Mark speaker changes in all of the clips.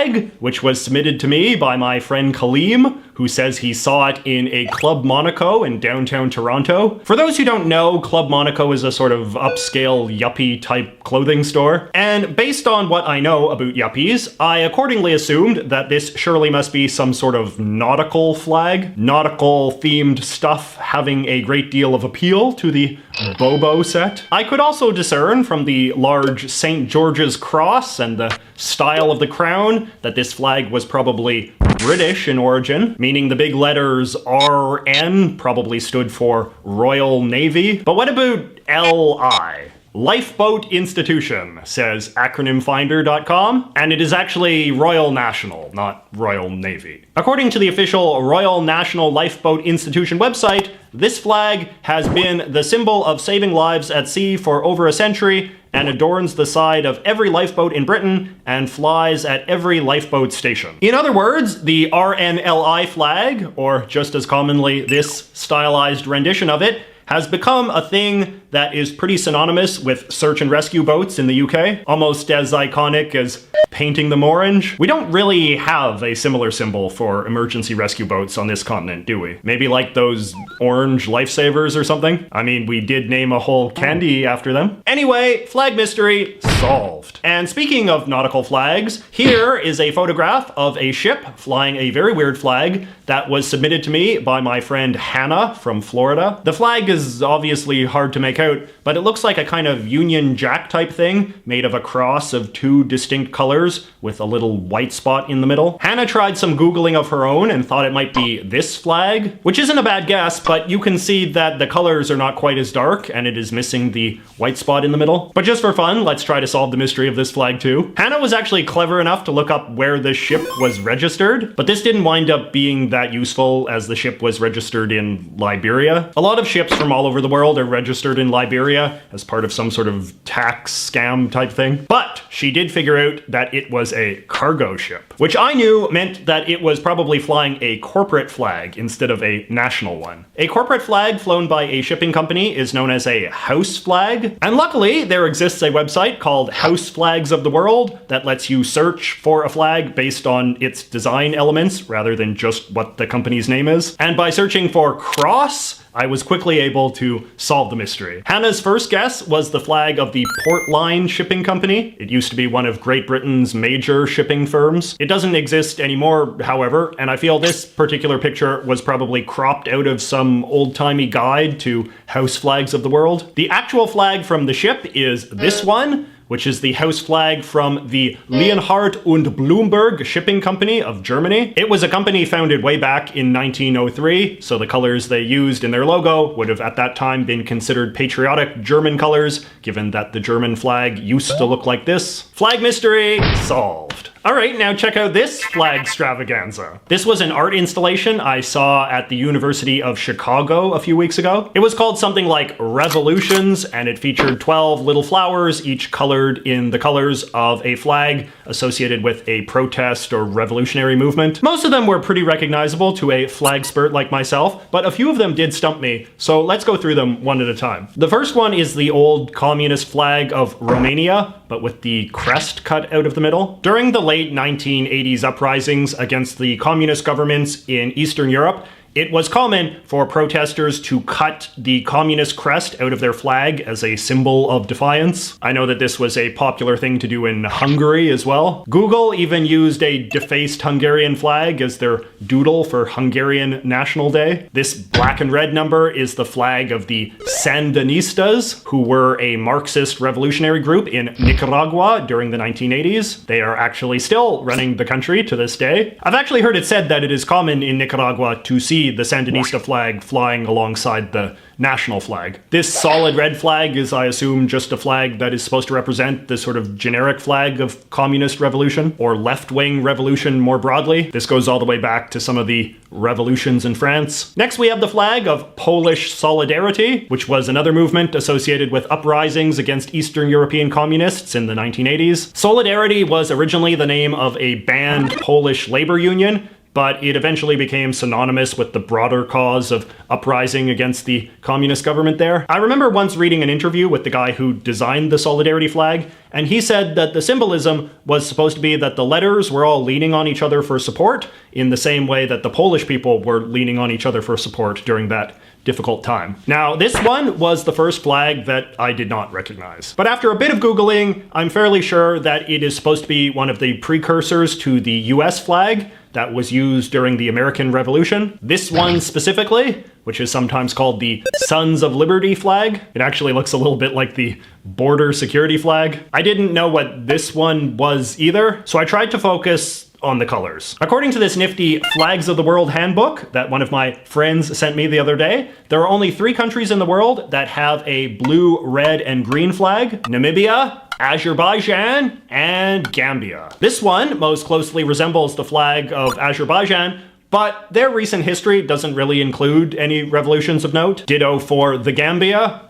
Speaker 1: flag, which was submitted to me by my friend Kaleem, who says he saw it in a Club Monaco in downtown Toronto. For those who don't know, Club Monaco is a sort of upscale yuppie type clothing store. And based on what I know about yuppies, I accordingly assumed that this surely must be some sort of nautical flag. Nautical themed stuff having a great deal of appeal to the Bobo set. I could also discern from the large St. George's cross and the style of the crown that this flag was probably British in origin, meaning the big letters RN probably stood for Royal Navy. But what about LI? Lifeboat Institution, says acronymfinder.com, and it is actually Royal National, not Royal Navy. According to the official Royal National Lifeboat Institution website, this flag has been the symbol of saving lives at sea for over a century and adorns the side of every lifeboat in Britain and flies at every lifeboat station. In other words, the RNLI flag, or just as commonly this stylized rendition of it, has become a thing that is pretty synonymous with search and rescue boats in the UK, almost as iconic as painting them orange. We don't really have a similar symbol for emergency rescue boats on this continent, do we? Maybe like those orange lifesavers or something? I mean, we did name a whole candy after them. Anyway, flag mystery solved. And speaking of nautical flags, here is a photograph of a ship flying a very weird flag that was submitted to me by my friend Hannah from Florida. The flag is obviously hard to make out, but it looks like a kind of Union Jack type thing made of a cross of two distinct colors with a little white spot in the middle. Hannah tried some Googling of her own and thought it might be this flag, which isn't a bad guess, but you can see that the colors are not quite as dark and it is missing the white spot in the middle. But just for fun, let's try to solve the mystery of this flag too. Hannah was actually clever enough to look up where this ship was registered, but this didn't wind up being that useful as the ship was registered in Liberia. A lot of ships from all over the world are registered in Liberia as part of some sort of tax scam type thing. But she did figure out that it was a cargo ship, which I knew meant that it was probably flying a corporate flag instead of a national one. A corporate flag flown by a shipping company is known as a house flag, and luckily there exists a website called House Flags of the World that lets you search for a flag based on its design elements rather than just what the company's name is. And by searching for cross, I was quickly able to solve the mystery. Hannah's first guess was the flag of the Portline Shipping Company. It used to be one of Great Britain's major shipping firms. It doesn't exist anymore, however, and I feel this particular picture was probably cropped out of some old-timey guide to house flags of the world. The actual flag from the ship is this one, which is the house flag from the Leonhardt und Blumberg Shipping Company of Germany. It was a company founded way back in 1903, so the colors they used in their logo would have at that time been considered patriotic German colors, given that the German flag used to look like this. Flag mystery solved. All right, now check out this flag extravaganza. This was an art installation I saw at the University of Chicago a few weeks ago. It was called something like Revolutions, and it featured 12 little flowers, each colored in the colors of a flag associated with a protest or revolutionary movement. Most of them were pretty recognizable to a flag spurt like myself, but a few of them did stump me, so let's go through them one at a time. The first one is the old communist flag of Romania, but with the crest cut out of the middle. During the late 1980s uprisings against the communist governments in Eastern Europe, it was common for protesters to cut the communist crest out of their flag as a symbol of defiance. I know that this was a popular thing to do in Hungary as well. Google even used a defaced Hungarian flag as their doodle for Hungarian National Day. This black and red number is the flag of the Sandinistas, who were a Marxist revolutionary group in Nicaragua during the 1980s. They are actually still running the country to this day. I've actually heard it said that it is common in Nicaragua to see the Sandinista flag flying alongside the national flag. This solid red flag is, I assume, just a flag that is supposed to represent the sort of generic flag of communist revolution, or left-wing revolution more broadly. This goes all the way back to some of the revolutions in France. Next, we have the flag of Polish Solidarity, which was another movement associated with uprisings against Eastern European communists in the 1980s. Solidarity was originally the name of a banned Polish labor union, but it eventually became synonymous with the broader cause of uprising against the communist government there. I remember once reading an interview with the guy who designed the Solidarity flag, and he said that the symbolism was supposed to be that the letters were all leaning on each other for support in the same way that the Polish people were leaning on each other for support during that difficult time. Now, this one was the first flag that I did not recognize. But after a bit of Googling, I'm fairly sure that it is supposed to be one of the precursors to the US flag that was used during the American Revolution. This one specifically, which is sometimes called the Sons of Liberty flag. It actually looks a little bit like the border security flag. I didn't know what this one was either, so I tried to focus on the colors. According to this nifty Flags of the World handbook that one of my friends sent me the other day, there are only 3 countries in the world that have a blue, red, and green flag: Namibia, Azerbaijan, and Gambia. This one most closely resembles the flag of Azerbaijan, but their recent history doesn't really include any revolutions of note. Ditto for the Gambia.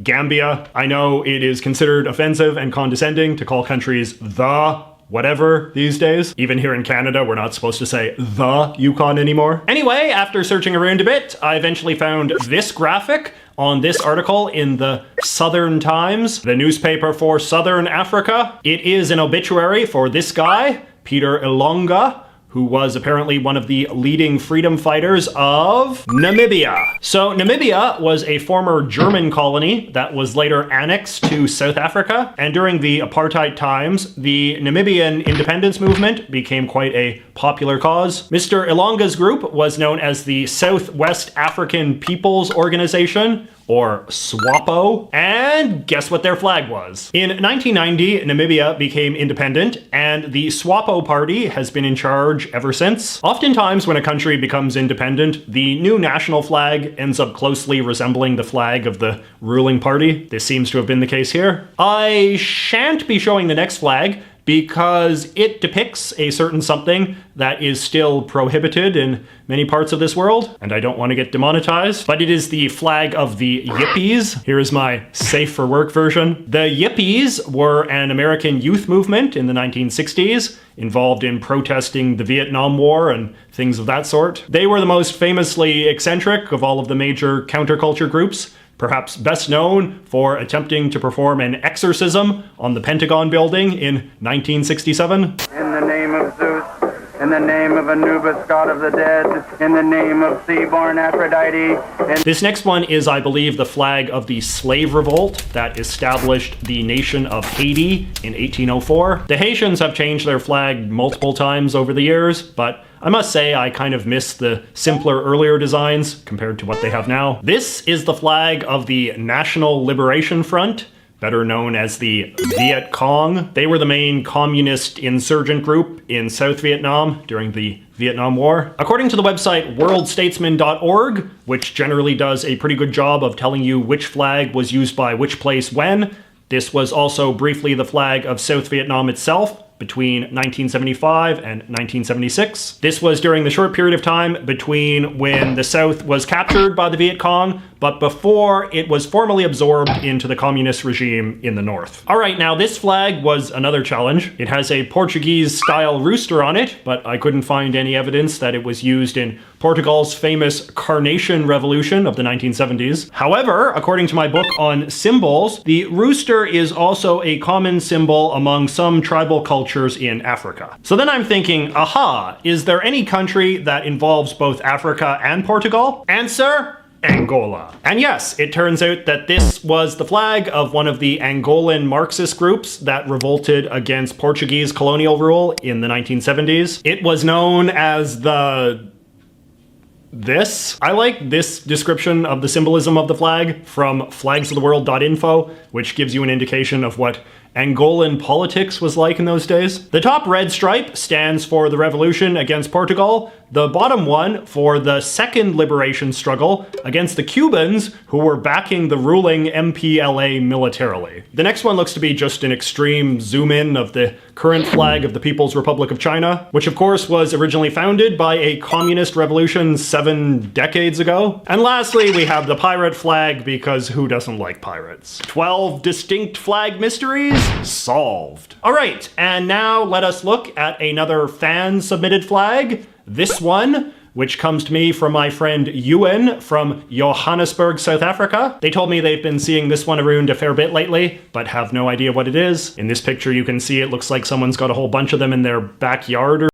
Speaker 1: Gambia. I know it is considered offensive and condescending to call countries the whatever these days. Even here in Canada, we're not supposed to say the Yukon anymore. Anyway, after searching around a bit, I eventually found this graphic on this article in the Southern Times, the newspaper for Southern Africa. It is an obituary for this guy, Peter Ilonga, who was apparently one of the leading freedom fighters of Namibia. So Namibia was a former German colony that was later annexed to South Africa, and during the apartheid times, the Namibian independence movement became quite a popular cause. Mr. Ilonga's group was known as the Southwest African People's Organization, or SWAPO, and guess what their flag was? In 1990, Namibia became independent, and the SWAPO party has been in charge ever since. Oftentimes, when a country becomes independent, the new national flag ends up closely resembling the flag of the ruling party. This seems to have been the case here. I shan't be showing the next flag because it depicts a certain something that is still prohibited in many parts of this world, and I don't want to get demonetized, but it is the flag of the Yippies. Here is my safe for work version. The Yippies were an American youth movement in the 1960s, involved in protesting the Vietnam War and things of that sort. They were the most famously eccentric of all of the major counterculture groups, perhaps best known for attempting to perform an exorcism on the Pentagon building in 1967.
Speaker 2: In the name of Zeus, in the name of Anubis, god of the dead, in the name of sea-born Aphrodite.
Speaker 1: This next one is, I believe, the flag of the slave revolt that established the nation of Haiti in 1804. The Haitians have changed their flag multiple times over the years, but I must say I kind of miss the simpler earlier designs compared to what they have now. This is the flag of the National Liberation Front, better known as the Viet Cong. They were the main communist insurgent group in South Vietnam during the Vietnam War. According to the website worldstatesman.org, which generally does a pretty good job of telling you which flag was used by which place when, this was also briefly the flag of South Vietnam itself between 1975 and 1976. This was during the short period of time between when the South was captured by the Viet Cong, but before it was formally absorbed into the communist regime in the North. All right, now this flag was another challenge. It has a Portuguese-style rooster on it, but I couldn't find any evidence that it was used in Portugal's famous Carnation Revolution of the 1970s. However, according to my book on symbols, the rooster is also a common symbol among some tribal cultures in Africa. So then I'm thinking, aha, is there any country that involves both Africa and Portugal? Answer: Angola. And yes, it turns out that this was the flag of one of the Angolan Marxist groups that revolted against Portuguese colonial rule in the 1970s. It was known as this. I like this description of the symbolism of the flag from flagsoftheworld.info, which gives you an indication of what Angolan politics was like in those days. The top red stripe stands for the revolution against Portugal, the bottom one for the second liberation struggle against the Cubans who were backing the ruling MPLA militarily. The next one looks to be just an extreme zoom in of the current flag of the People's Republic of China, which of course was originally founded by a communist revolution 7 decades ago. And lastly, we have the pirate flag, because who doesn't like pirates? 12 distinct flag mysteries solved. All right, and now let us look at another fan-submitted flag. This one which comes to me from my friend Ewan from Johannesburg, South Africa. They told me they've been seeing this one around a fair bit lately, but have no idea what it is. In this picture you can see it looks like someone's got a whole bunch of them in their backyard or